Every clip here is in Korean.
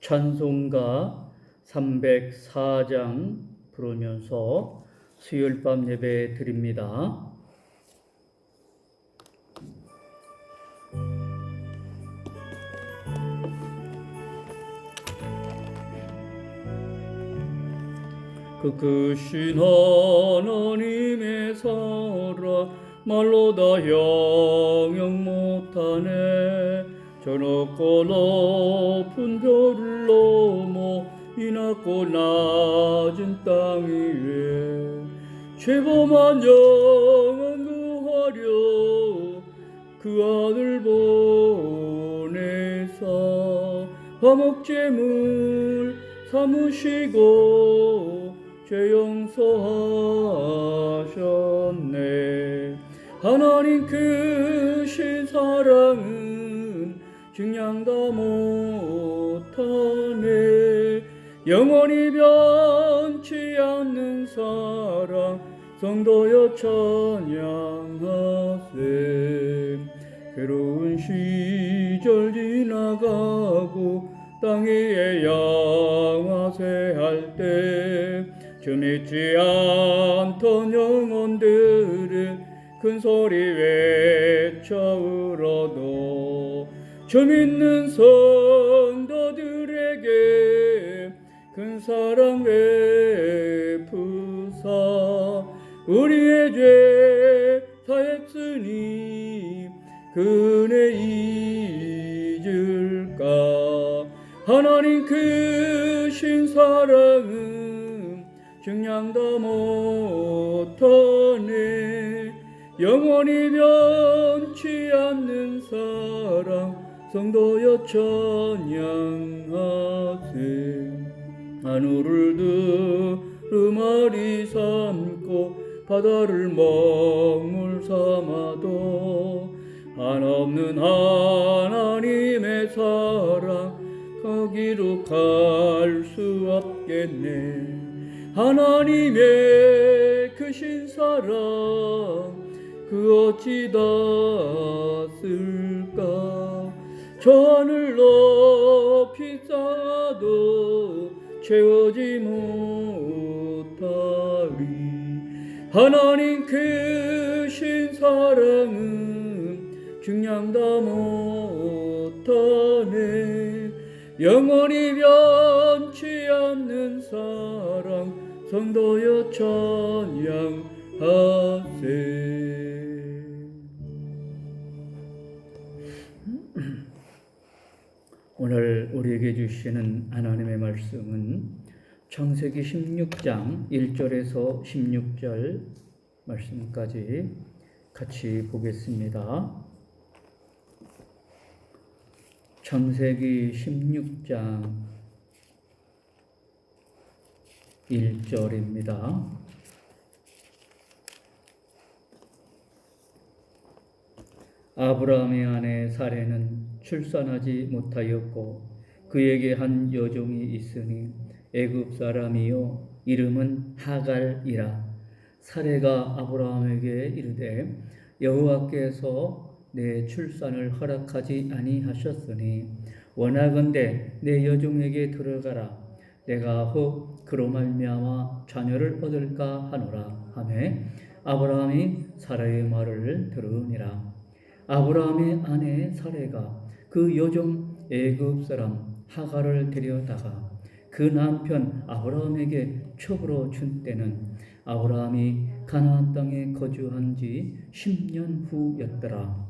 찬송가 304장 부르면서 수요일 밤 예배 드립니다. 그 크신 하나님의 사랑 말로 다 형용 못하네. 저 높고 높은 별을 넘어 이 낮고 낮은 땅 위에 죄범한 영혼 구하려 그 아들 보내사 화목제물 삼으시고 죄 용서하셨네. 하나님 크신 사랑은 증량 다 못하네. 영원히 변치 않는 사랑 성도여 찬양하세. 괴로운 시절 지나가고 땅 위에 양화세할 때 주 믿지 않던 영혼들을 큰 소리 외쳐 울어도 주 믿는 성도들에게 큰 사랑 베푸사 우리의 죄 사했으니 그네 잊을까. 하나님 크신 사랑은 증량 다 못하네. 영원히 변치 않는 사랑 성도여 찬양하세. 하늘을 두루마리 삼고 바다를 먹물 삼아도 한없는 하나님의 사랑 거기로 갈 수 없겠네. 하나님의 크신 사랑 그 어찌 닿았을까. 저 하늘 높이 쌓아도 채우지 못하리. 하나님 크신 사랑은 증량 다 못하네. 영원히 변치 않는 사랑 성도여 찬양하세. 오늘 우리에게 주시는 하나님의 말씀은 창세기 16장 1절에서 16절 말씀까지 같이 보겠습니다. 창세기 16장 1절입니다. 아브라함의 아내 사레는 출산하지 못하였고 그에게 한 여종이 있으니 애굽 사람이요 이름은 하갈이라. 사레가 아브라함에게 이르되 여호와께서 내 출산을 허락하지 아니하셨으니 원하건대 내 여종에게 들어가라. 내가 혹 그로 말미암아 자녀를 얻을까 하노라 하매 아브라함이 사라의 말을 들으니라. 아브라함의 아내 사레가 그 여종 애굽 사람 하갈을 데려다가 그 남편 아브라함에게 첩으로 준 때는 아브라함이 가나안 땅에 거주한 지 10년 후였더라.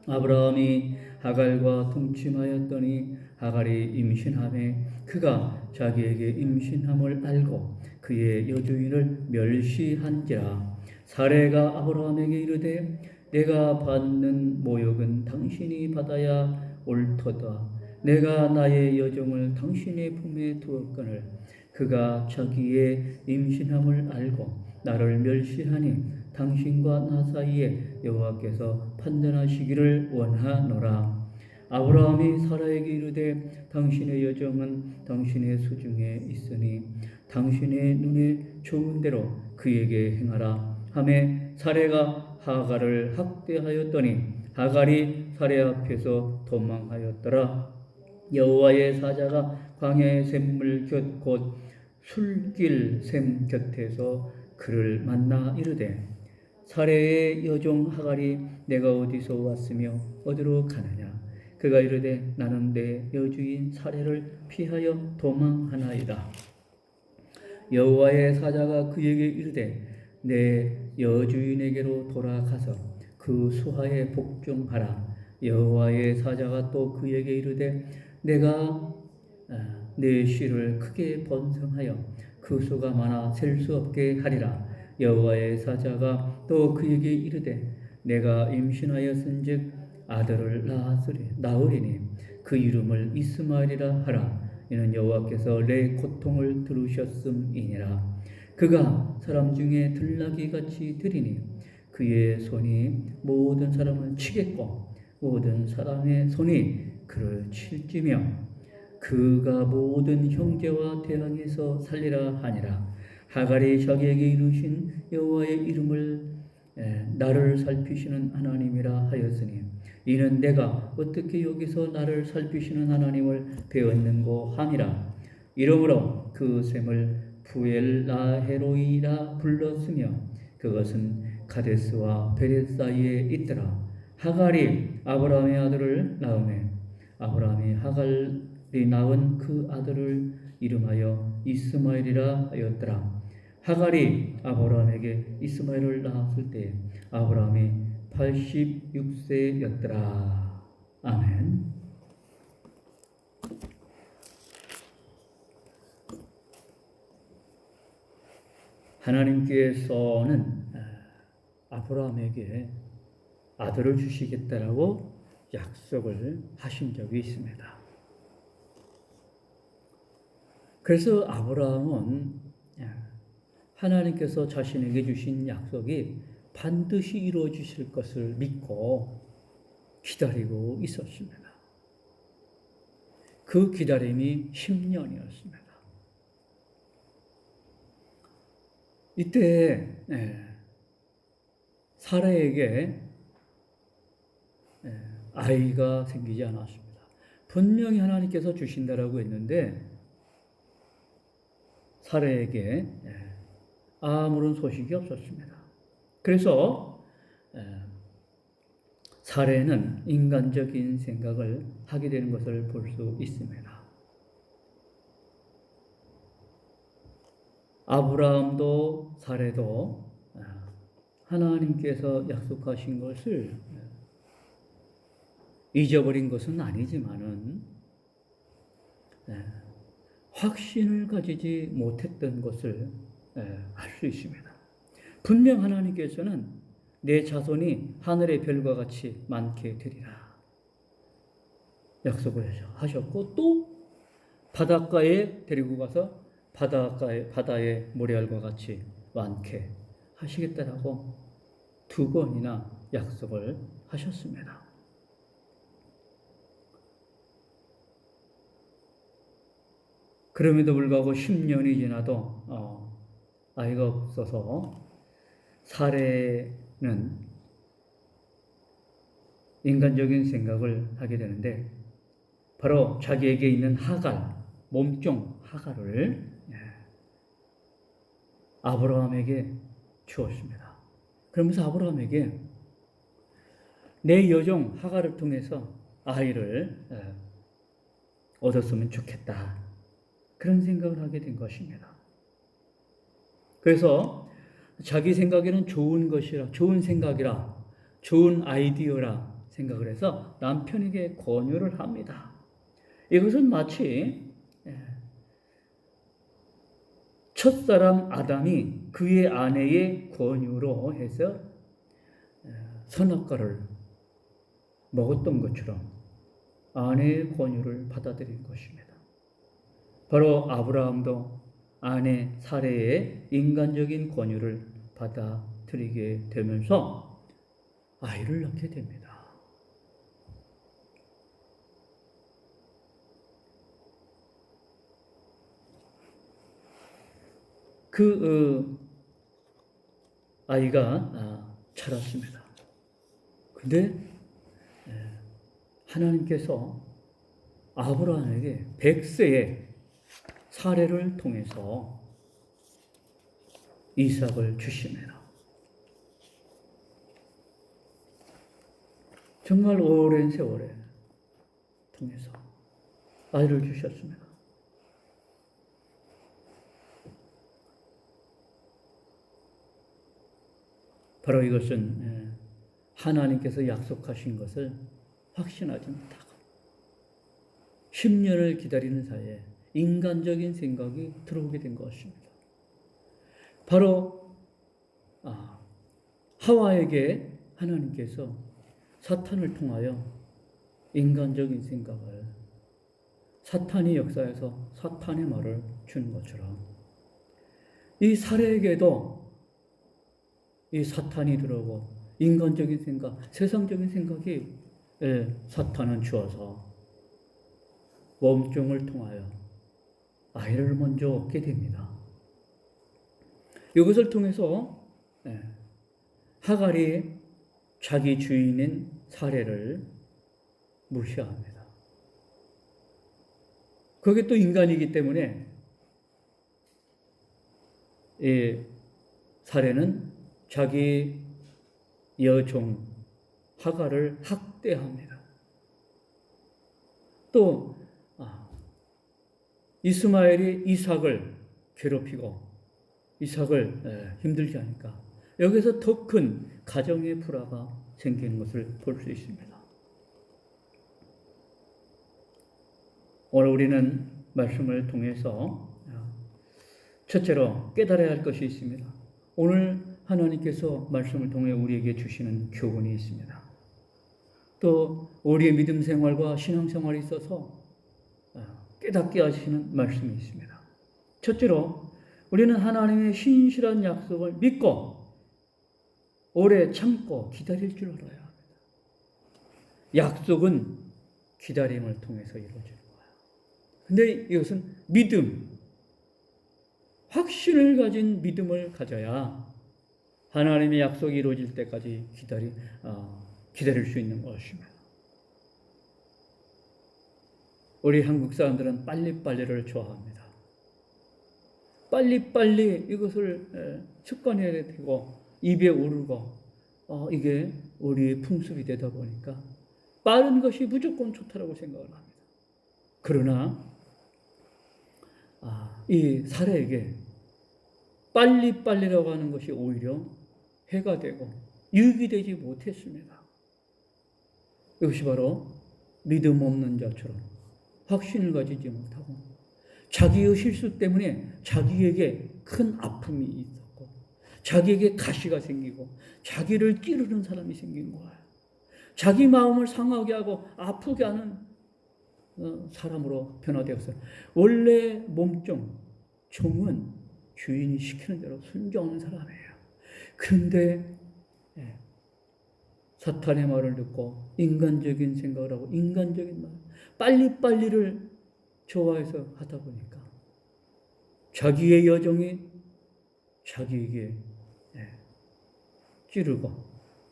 아브라함이 하갈과 동침하였더니 하갈이 임신하매 그가 자기에게 임신함을 알고 그의 여주인을 멸시한지라. 사레가 아브라함에게 이르되 내가 받는 모욕은 당신이 받아야 옳도다. 내가 나의 여종을 당신의 품에 두었거늘 그가 자기의 임신함을 알고 나를 멸시하니 당신과 나 사이에 여호와께서 판단하시기를 원하노라. 아브라함이 사라에게 이르되 당신의 여종은 당신의 수중에 있으니 당신의 눈에 좋은 대로 그에게 행하라 하매 사레가 하갈을 학대하였더니 하갈이 사레 앞에서 도망하였더라. 여호와의 사자가 광야의 샘물 곁 곧 술길 샘 곁에서 그를 만나 이르되 사레의 여종 하갈이 내가 어디서 왔으며 어디로 가느냐. 그가 이르되 나는 내 여주인 사레를 피하여 도망하나이다. 여호와의 사자가 그에게 이르되 내 여주인에게로 돌아가서 그 수하에 복종하라. 여호와의 사자가 또 그에게 이르되 내가 내 씨를 크게 번성하여 그 수가 많아 셀 수 없게 하리라. 여호와의 사자가 또 그에게 이르되 내가 임신하였은즉 아들을 낳으리니 그 이름을 이스마엘이라 하라. 이는 여호와께서 내 고통을 들으셨음이니라. 그가 사람 중에 들나귀같이 들이니 그의 손이 모든 사람을 치겠고 모든 사람의 손이 그를 칠지며 그가 모든 형제와 대항해서 살리라 하니라. 하갈이 자기에게 이루신 여호와의 이름을 나를 살피시는 하나님이라 하였으니 이는 내가 어떻게 여기서 나를 살피시는 하나님을 배웠는고 함이라. 이러므로 그 샘을 부엘라헤로이라 불렀으며 그것은 가데스와 베렛 사이에 있더라. 하갈이 아브라함의 아들을 낳으매 아브라함이 하갈이 낳은 그 아들을 이름하여 이스마엘이라 하였더라. 하갈이 아브라함에게 이스마엘을 낳았을 때 아브라함이 86세였더라. 아멘. 하나님께서는 아브라함에게 아들을 주시겠다라고 약속을 하신 적이 있습니다. 그래서 아브라함은 하나님께서 자신에게 주신 약속이 반드시 이루어지실 것을 믿고 기다리고 있었습니다. 그 기다림이 10년이었습니다. 이때 사라에게 아이가 생기지 않았습니다. 분명히 하나님께서 주신다라고 했는데 사라에게 아무런 소식이 없었습니다. 그래서 사라는 인간적인 생각을 하게 되는 것을 볼 수 있습니다. 아브라함도 사라도 하나님께서 약속하신 것을 잊어버린 것은 아니지만은 확신을 가지지 못했던 것을 알 수 있습니다. 분명 하나님께서는 내 자손이 하늘의 별과 같이 많게 되리라 약속을 하셨고 또 바닷가에 데리고 가서 바다의 모래알과 같이 많게 하시겠다라고 2번이나 약속을 하셨습니다. 그럼에도 불구하고 10년이 지나도 아이가 없어서 사레는 인간적인 생각을 하게 되는데 바로 자기에게 있는 하갈, 몸종 하갈을 아브라함에게 주었습니다. 그러면서 아브라함에게 내 여종 하갈을 통해서 아이를 얻었으면 좋겠다. 그런 생각을 하게 된 것입니다. 그래서 자기 생각에는 좋은 것이라, 좋은 생각이라, 좋은 아이디어라 생각을 해서 남편에게 권유를 합니다. 이것은 마치 첫사람 아담이 그의 아내의 권유로 해서 선악과를 먹었던 것처럼 아내의 권유를 받아들인 것입니다. 바로 아브라함도 아내 사레의 인간적인 권유를 받아들이게 되면서 아이를 낳게 됩니다. 그 아이가 자랐습니다. 근데 하나님께서 아브라함에게 100세의 사례를 통해서 이삭을 주십니다. 정말 오랜 세월에 통해서 아이를 주셨습니다. 바로 이것은 하나님께서 약속하신 것을 확신하지 못하고 10년을 기다리는 사이에 인간적인 생각이 들어오게 된 것입니다. 바로 하와에게 하나님께서 사탄을 통하여 인간적인 생각을 사탄이 역사에서 사탄의 말을 주는 것처럼 이 사례에게도 이 사탄이 들어오고 인간적인 생각, 세상적인 생각이 사탄은 주어서 몸종을 통하여 아이를 먼저 얻게 됩니다. 이것을 통해서 하갈이 자기 주인인 사례를 무시합니다. 그게 또 인간이기 때문에 이 사례는 자기 여종 하갈을 학대합니다. 또 이스마엘이 이삭을 괴롭히고 이삭을 힘들게 하니까 여기서 더 큰 가정의 불화가 생기는 것을 볼 수 있습니다. 오늘 우리는 말씀을 통해서 첫째로 깨달아야 할 것이 있습니다. 오늘 하나님께서 말씀을 통해 우리에게 주시는 교훈이 있습니다. 또 우리의 믿음 생활과 신앙 생활에 있어서 깨닫게 하시는 말씀이 있습니다. 첫째로 우리는 하나님의 신실한 약속을 믿고 오래 참고 기다릴 줄 알아야 합니다. 약속은 기다림을 통해서 이루어지는 거예요. 근데 이것은 믿음, 확신을 가진 믿음을 가져야 하나님의 약속이 이루어질 때까지 기다릴 수 있는 것입니다. 우리 한국 사람들은 빨리빨리를 좋아합니다. 빨리빨리 이것을 습관해야 되고 입에 오르고 이게 우리의 풍습이 되다 보니까 빠른 것이 무조건 좋다라고 생각을 합니다. 그러나 이 사례에게 빨리빨리라고 하는 것이 오히려 해가 되고 유익이 되지 못했습니다. 이것이 바로 믿음 없는 자처럼 확신을 가지지 못하고 자기의 실수 때문에 자기에게 큰 아픔이 있었고 자기에게 가시가 생기고 자기를 찌르는 사람이 생긴 거예요. 자기 마음을 상하게 하고 아프게 하는 사람으로 변화되었어요. 원래 몸종, 종은 주인이 시키는 대로 순종하는 사람이에요. 그런데 사탄의 말을 듣고 인간적인 생각을 하고 인간적인 말, 빨리빨리를 좋아해서 하다 보니까 자기의 여정이 자기에게 찌르고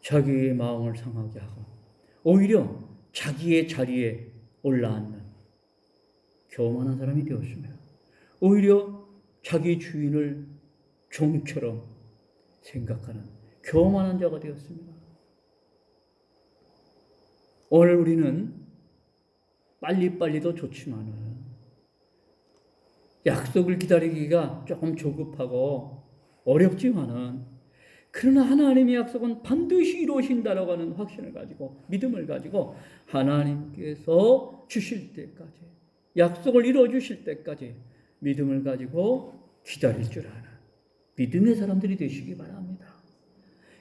자기의 마음을 상하게 하고 오히려 자기의 자리에 올라앉는 교만한 사람이 되었습니다. 오히려 자기 주인을 종처럼 생각하는 교만한 자가 되었습니다. 오늘 우리는 빨리빨리도 좋지만은 약속을 기다리기가 조금 조급하고 어렵지만은 그러나 하나님의 약속은 반드시 이루어진다라고 하는 확신을 가지고 믿음을 가지고 하나님께서 주실 때까지 약속을 이루어 주실 때까지 믿음을 가지고 기다릴 줄 아는 믿음의 사람들이 되시기 바랍니다.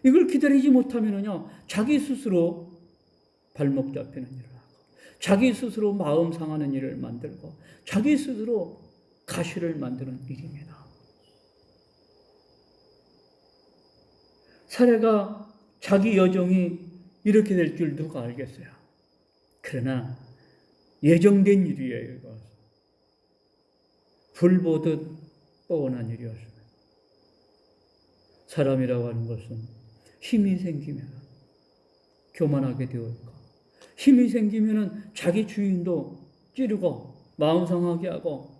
이걸 기다리지 못하면은요 자기 스스로 발목 잡히는 일을 하고 자기 스스로 마음 상하는 일을 만들고 자기 스스로 가시를 만드는 일입니다. 사례가 자기 여정이 이렇게 될 줄 누가 알겠어요. 그러나 예정된 일이에요. 이거. 불 보듯 뻔한 일이었습니다. 사람이라고 하는 것은 힘이 생기면 교만하게 되어 있고 힘이 생기면 자기 주인도 찌르고 마음 상하게 하고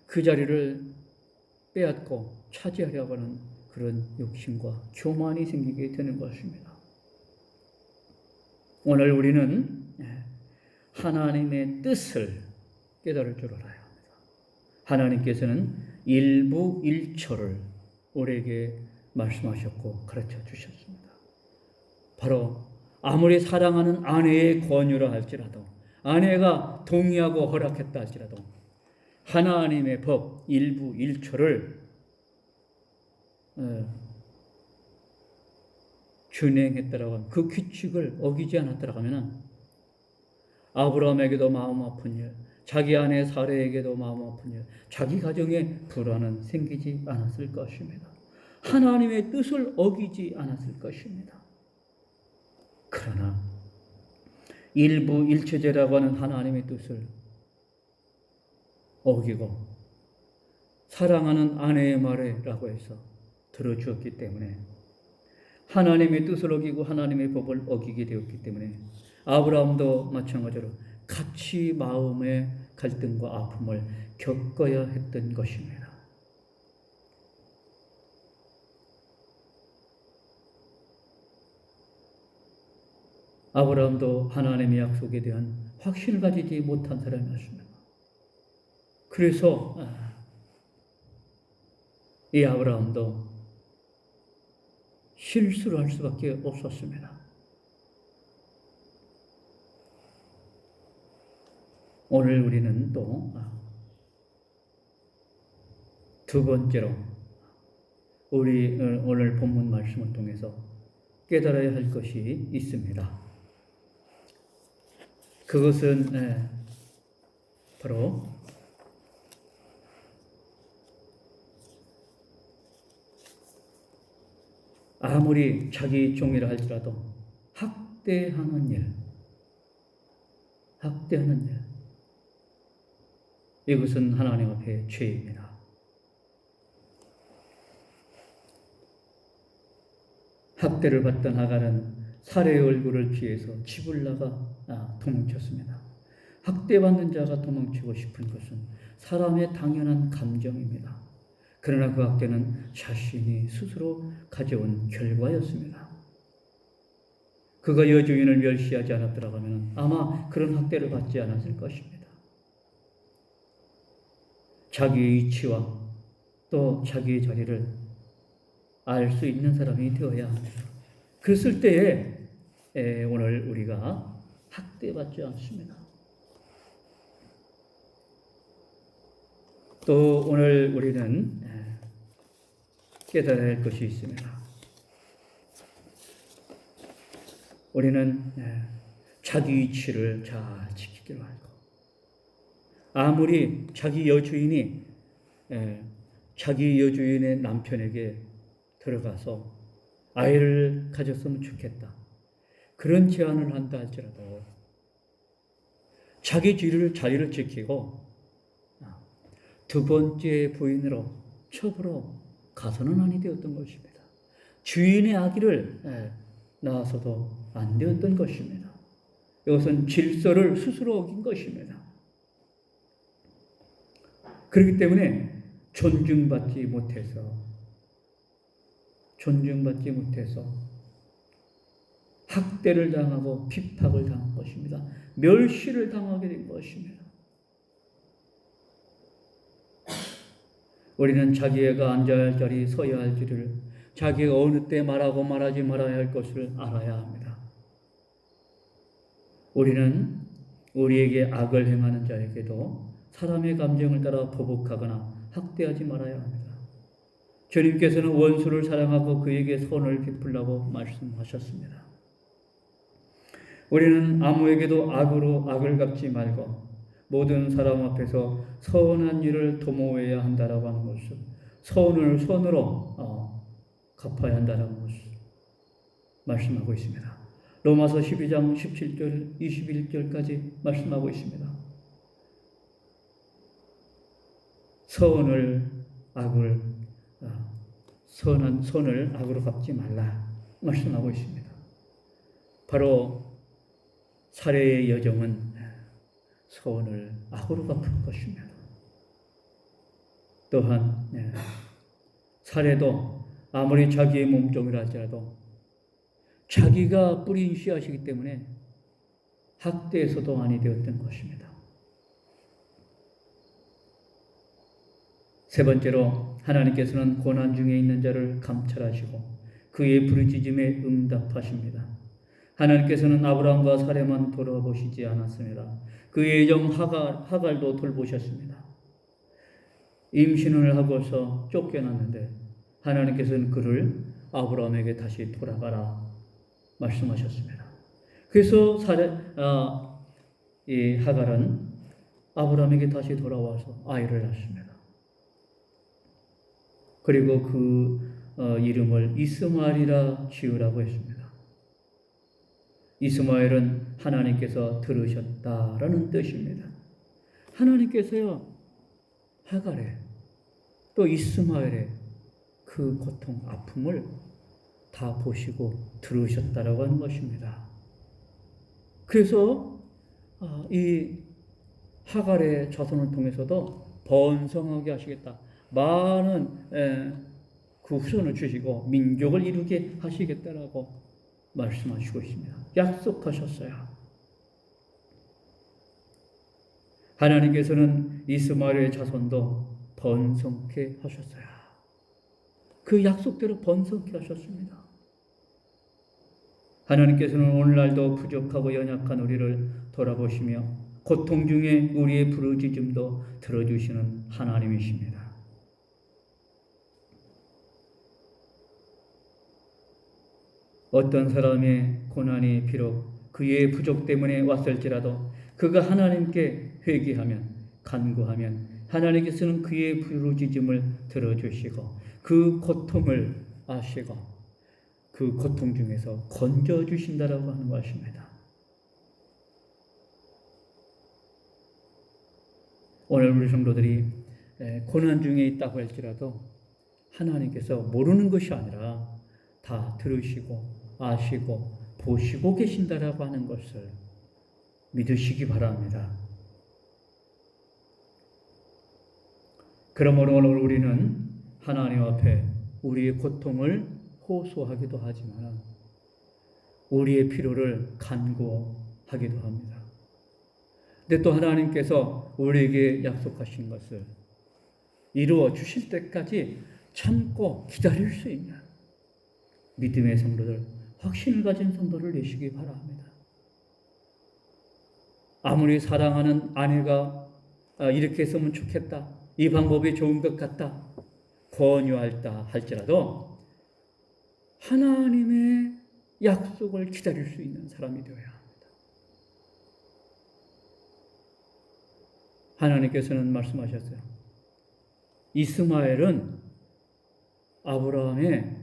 그 자리를 빼앗고 차지하려고 하는 그런 욕심과 교만이 생기게 되는 것입니다. 오늘 우리는 하나님의 뜻을 깨달을 줄 알아야 합니다. 하나님께서는 일부일초를 우리에게 말씀하셨고 가르쳐 주셨습니다. 바로 아무리 사랑하는 아내의 권유라 할지라도, 아내가 동의하고 허락했다 할지라도 하나님의 법 일부일초를 준행했다라고 하면, 그 규칙을 어기지 않았다라고 하면 아브라함에게도 마음 아픈 일, 자기 아내 사례에게도 마음 아픈 일, 자기 가정에 불안은 생기지 않았을 것입니다. 하나님의 뜻을 어기지 않았을 것입니다. 그러나 일부일체제라고 하는 하나님의 뜻을 어기고 사랑하는 아내의 말에라고 해서 들어주었기 때문에, 하나님의 뜻을 어기고 하나님의 법을 어기게 되었기 때문에 아브라함도 마찬가지로 같이 마음의 갈등과 아픔을 겪어야 했던 것입니다. 아브라함도 하나님의 약속에 대한 확신을 가지지 못한 사람이었습니다. 그래서 이 아브라함도 실수를 할 수밖에 없었습니다. 오늘 우리는 또 두 번째로 우리 오늘 본문 말씀을 통해서 깨달아야 할 것이 있습니다. 그것은 바로 아무리 자기 종이라 할지라도 학대하는 일, 이것은 하나님 앞에 죄입니다. 학대를 받던 하갈은 사례의 얼굴을 피해서 집을 나가 도망쳤습니다. 학대받는 자가 도망치고 싶은 것은 사람의 당연한 감정입니다. 그러나 그 학대는 자신이 스스로 가져온 결과였습니다. 그가 여주인을 멸시하지 않았더라고 하면 아마 그런 학대를 받지 않았을 것입니다. 자기의 위치와 또 자기의 자리를 알 수 있는 사람이 되어야 합니다. 그랬을 때에 오늘 우리가 학대받지 않습니다. 또 오늘 우리는 깨달아야 할 것이 있습니다. 우리는 자기 위치를 잘 지키기로 하고, 아무리 자기 여주인이 자기 여주인의 남편에게 들어가서 아이를 가졌으면 좋겠다, 그런 제안을 한다 할지라도 자기 자리를 지키고 두 번째 부인으로 첩으로 가서는 아니 되었던 것입니다. 주인의 아기를 낳아서도 안 되었던 것입니다. 이것은 질서를 스스로 어긴 것입니다. 그렇기 때문에 존중받지 못해서 학대를 당하고 핍박을 당한 것입니다. 멸시를 당하게 된 것입니다. 우리는 자기가 앉아야 할 자리, 서야 할 자리를, 자기가 어느 때 말하고 말하지 말아야 할 것을 알아야 합니다. 우리는 우리에게 악을 행하는 자에게도 사람의 감정을 따라 보복하거나 학대하지 말아야 합니다. 주님께서는 원수를 사랑하고 그에게 선을 베풀라고 말씀하셨습니다. 우리는 아무에게도 악을 갚지 말고 모든 사람 앞에서 선한 일을 도모해야 한다라고 하는 것을, 선을 선으로 갚아야 한다는 것을 말씀하고 있습니다. 로마서 12장 17절 21절까지 말씀하고 있습니다. 선을 악으로 갚지 말라 말씀하고 있습니다. 바로 사례의 여정은 소원을 악으로 갚을 것입니다. 또한 살해도 아무리 자기의 몸종이라 할지라도 자기가 뿌린 씨앗이기 때문에 학대에서도 아니 되었던 것입니다. 세 번째로 하나님께서는 고난 중에 있는 자를 감찰하시고 그의 부르짖음에 응답하십니다. 하나님께서는 아브라함과 사레만 돌아보시지 않았습니다. 그의 종 하갈도 돌보셨습니다. 임신을 하고서 쫓겨났는데 하나님께서는 그를 아브라함에게 다시 돌아가라 말씀하셨습니다. 그래서 이 하갈은 아브라함에게 다시 돌아와서 아이를 낳습니다. 그리고 그 이름을 이스마엘이라 지으라고 했습니다. 이스마엘은 하나님께서 들으셨다라는 뜻입니다. 하나님께서요, 하갈의 또 이스마엘의 그 고통, 아픔을 다 보시고 들으셨다라고 하는 것입니다. 그래서 이 하갈의 자손을 통해서도 번성하게 하시겠다. 많은 그 후손을 주시고 민족을 이루게 하시겠다라고 말씀하시고 있습니다. 약속하셨어요. 하나님께서는 이스마엘의 자손도 번성케 하셨어요. 그 약속대로 번성케 하셨습니다. 하나님께서는 오늘날도 부족하고 연약한 우리를 돌아보시며 고통 중에 우리의 부르짖음도 들어주시는 하나님이십니다. 어떤 사람의 고난이 비록 그의 부족 때문에 왔을지라도 그가 하나님께 회개하면, 간구하면 하나님께서는 그의 부르짖음을 들어주시고 그 고통을 아시고 그 고통 중에서 건져주신다라고 하는 것입니다. 오늘 우리 성도들이 고난 중에 있다고 할지라도 하나님께서 모르는 것이 아니라 다 들으시고 아시고 보시고 계신다라고 하는 것을 믿으시기 바랍니다. 그러므로 오늘 우리는 하나님 앞에 우리의 고통을 호소하기도 하지만 우리의 필요를 간구하기도 합니다. 근데 또 하나님께서 우리에게 약속하신 것을 이루어 주실 때까지 참고 기다릴 수 있는 믿음의 성도들, 확신을 가진 성도를 되시기 바랍니다. 아무리 사랑하는 아내가 이렇게 했으면 좋겠다, 이 방법이 좋은 것 같다 권유할다 할지라도 하나님의 약속을 기다릴 수 있는 사람이 되어야 합니다. 하나님께서는 말씀하셨어요. 이스마엘은 아브라함의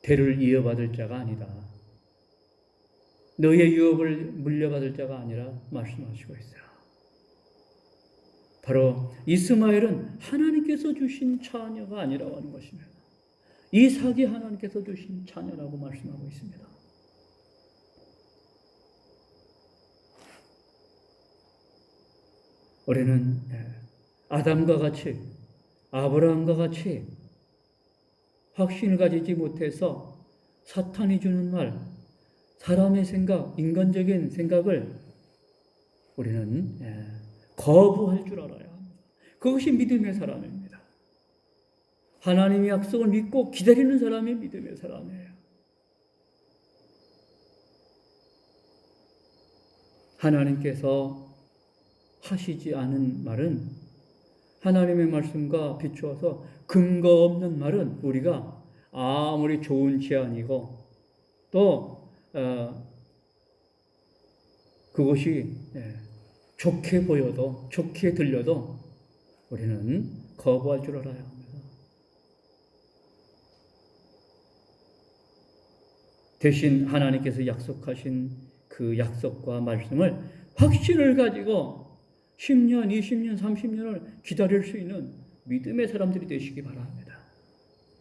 대를 이어받을 자가 아니다. 너의 유업을 물려받을 자가 아니라 말씀하시고 있어요. 바로 이스마엘은 하나님께서 주신 자녀가 아니라고 하는 것입니다. 이삭이 하나님께서 주신 자녀라고 말씀하고 있습니다. 우리는 아담과 같이 아브라함과 같이 확신을 가지지 못해서 사탄이 주는 말, 사람의 생각, 인간적인 생각을 우리는 거부할 줄 알아야 합니다. 그것이 믿음의 사람입니다. 하나님의 약속을 믿고 기다리는 사람이 믿음의 사람이에요. 하나님께서 하시지 않은 말은, 하나님의 말씀과 비추어서 근거 없는 말은 우리가 아무리 좋은 제안이고 또 그것이 좋게 보여도, 좋게 들려도 우리는 거부할 줄 알아야 합니다. 대신 하나님께서 약속하신 그 약속과 말씀을 확신을 가지고 10년, 20년, 30년을 기다릴 수 있는 믿음의 사람들이 되시기 바랍니다.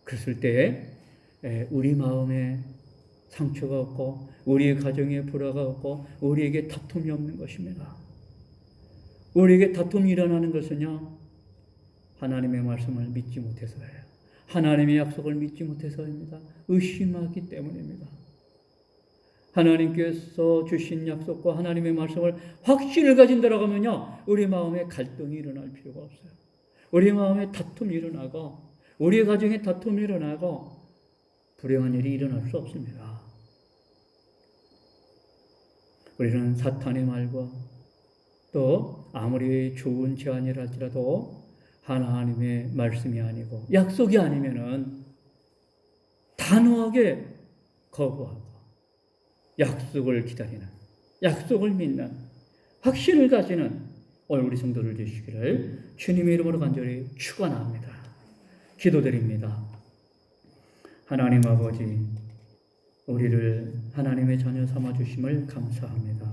그랬을 때에 우리 마음에 상처가 없고 우리의 가정에 불화가 없고 우리에게 다툼이 없는 것입니다. 우리에게 다툼이 일어나는 것은요, 하나님의 말씀을 믿지 못해서예요. 하나님의 약속을 믿지 못해서입니다. 의심하기 때문입니다. 하나님께서 주신 약속과 하나님의 말씀을 확신을 가진다라고 하면요, 우리 마음에 갈등이 일어날 필요가 없어요. 우리 마음에 다툼이 일어나고 우리 가정에 다툼이 일어나고 불행한 일이 일어날 수 없습니다. 우리는 사탄의 말과 또 아무리 좋은 제안이라 할지라도 하나님의 말씀이 아니고 약속이 아니면은 단호하게 거부하고 약속을 기다리는, 약속을 믿는, 확신을 가지는 오늘 우리 성도들 되시기를 주님의 이름으로 간절히 축원합니다. 기도드립니다. 하나님 아버지, 우리를 하나님의 자녀 삼아 주심을 감사합니다.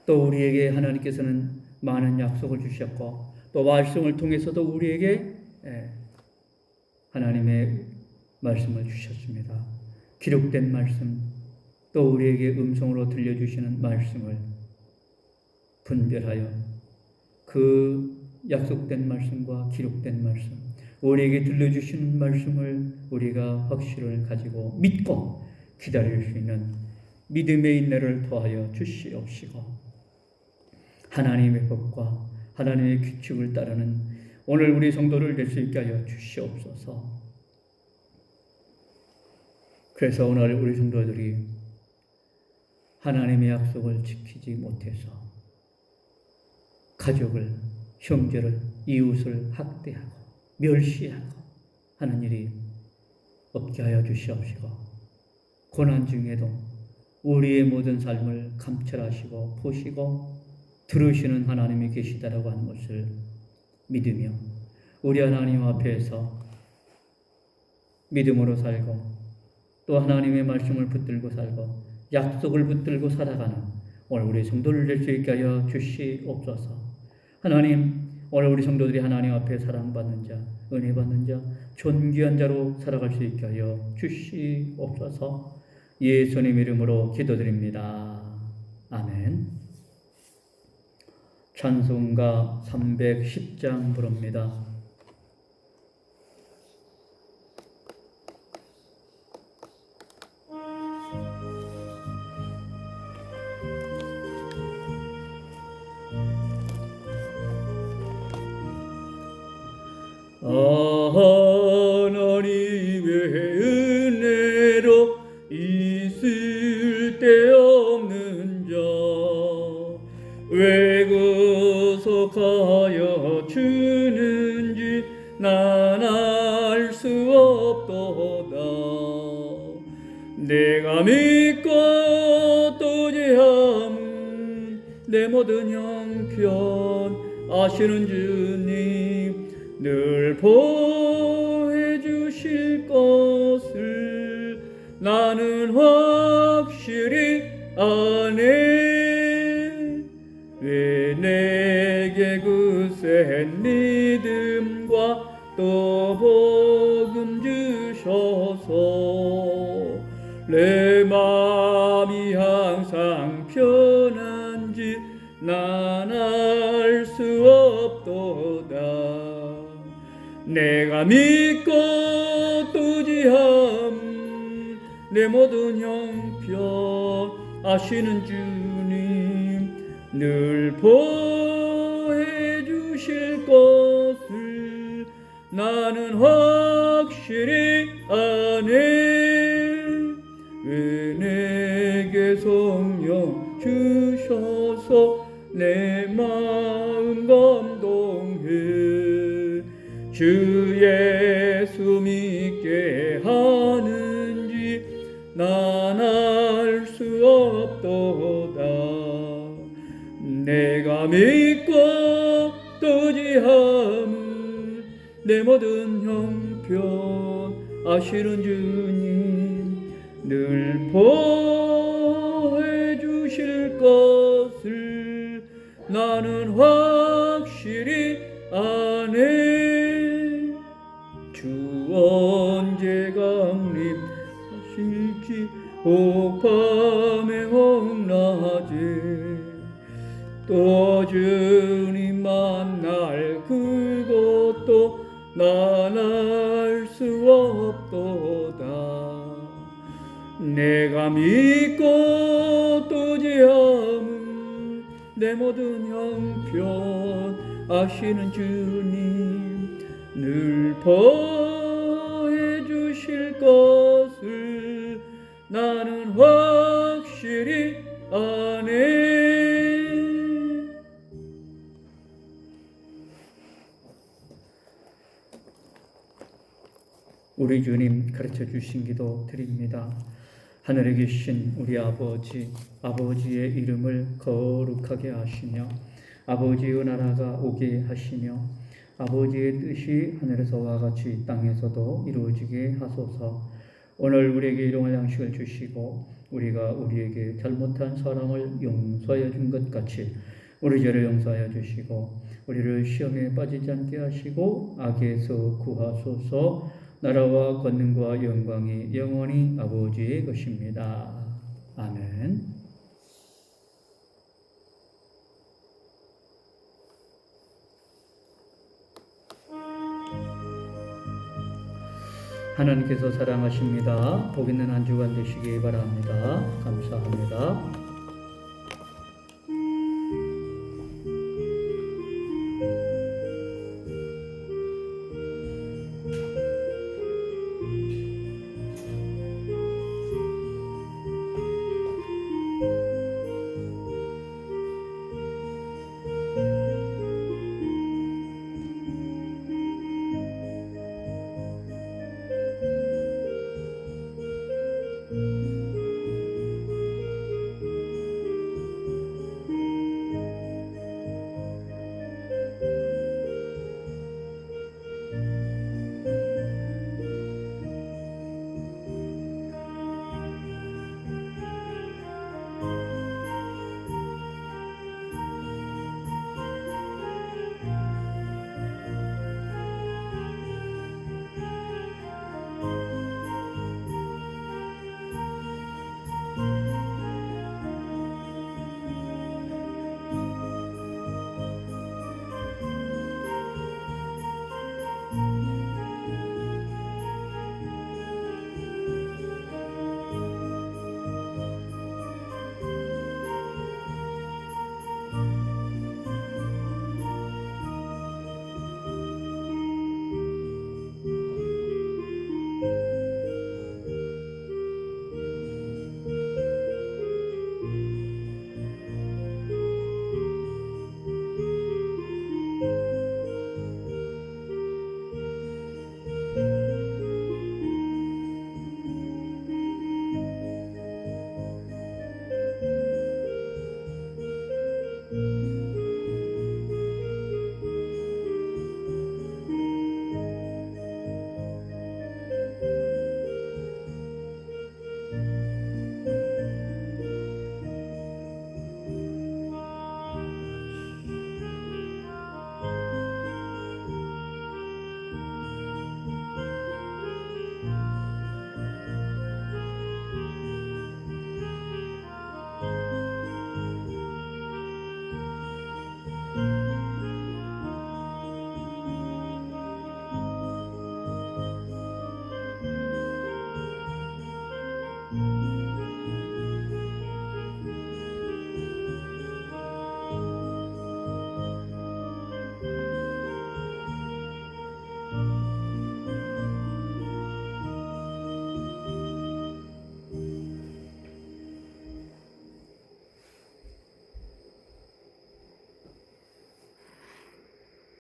또 우리에게 하나님께서는 많은 약속을 주셨고 또 말씀을 통해서도 우리에게 하나님의 말씀을 주셨습니다. 기록된 말씀, 또 우리에게 음성으로 들려주시는 말씀을 분별하여 그 약속된 말씀과 기록된 말씀, 우리에게 들려주시는 말씀을 우리가 확신을 가지고 믿고 기다릴 수 있는 믿음의 인내를 더하여 주시옵시고, 하나님의 법과 하나님의 규칙을 따르는 오늘 우리 성도를 될 수 있게 하여 주시옵소서. 그래서 오늘 우리 성도들이 하나님의 약속을 지키지 못해서 가족을, 형제를, 이웃을 학대하고 멸시하고 하는 일이 없게 하여 주시옵시고, 고난 중에도 우리의 모든 삶을 감찰하시고 보시고 들으시는 하나님이 계시다라고 하는 것을 믿으며 우리 하나님 앞에서 믿음으로 살고 또 하나님의 말씀을 붙들고 살고 약속을 붙들고 살아가는 오늘 우리 성도를 될 수 있게 하여 주시옵소서. 하나님, 오늘 우리 성도들이 하나님 앞에 사랑받는 자, 은혜받는 자, 존귀한 자로 살아갈 수 있게 하여 주시옵소서. 예수님 이름으로 기도드립니다. 아멘. 찬송가 310장 부릅니다. 하나님의 은혜로 있을 데 없는 자, 왜 구속하여 주는지 난 알 수 없도다. 내가 믿고 또 제함 내 모든 형편 아시는 주님 늘 보호해 주실 것을 나는 확실히 아네. 왜 내게 그 센 믿음과 또 복음 주셔서 내 마음이 항상 편한지 난 알 수 없도다. 내가 믿고 또 지함 내 모든 형편 아시는 주님 늘 보호해 주실 것을 나는 확실히 아네. 왜 내게 성령 주셔서 내 마음 감동해 주 예수 믿게 하는지 난 알 수 없도다. 내가 믿고 또 지함 내 모든 형편 아시는 주님 늘 보호해 주실 것을 나는 확실히 아네. 주 언제 강림하실지 만나지 또 주님 만날 그것도 난 알 수 없도다. 내가 믿고 또 의지함은 내 모든 형편 아시는 주님 늘 보해 주실 것을 나는 확실히 아네. 우리 주님 가르쳐 주신 기도 드립니다. 하늘에 계신 우리 아버지, 아버지의 이름을 거룩하게 하시며 아버지의 나라가 오게 하시며 아버지의 뜻이 하늘에서와 같이 땅에서도 이루어지게 하소서. 오늘 우리에게 일용할 양식을 주시고 우리가 우리에게 잘못한 사람을 용서하여 준 것 같이 우리 죄를 용서하여 주시고 우리를 시험에 빠지지 않게 하시고 악에서 구하소서. 나라와 권능과 영광이 영원히 아버지의 것입니다. 아멘. 하나님께서 사랑하십니다. 복 있는 한 주간 되시기 바랍니다. 감사합니다.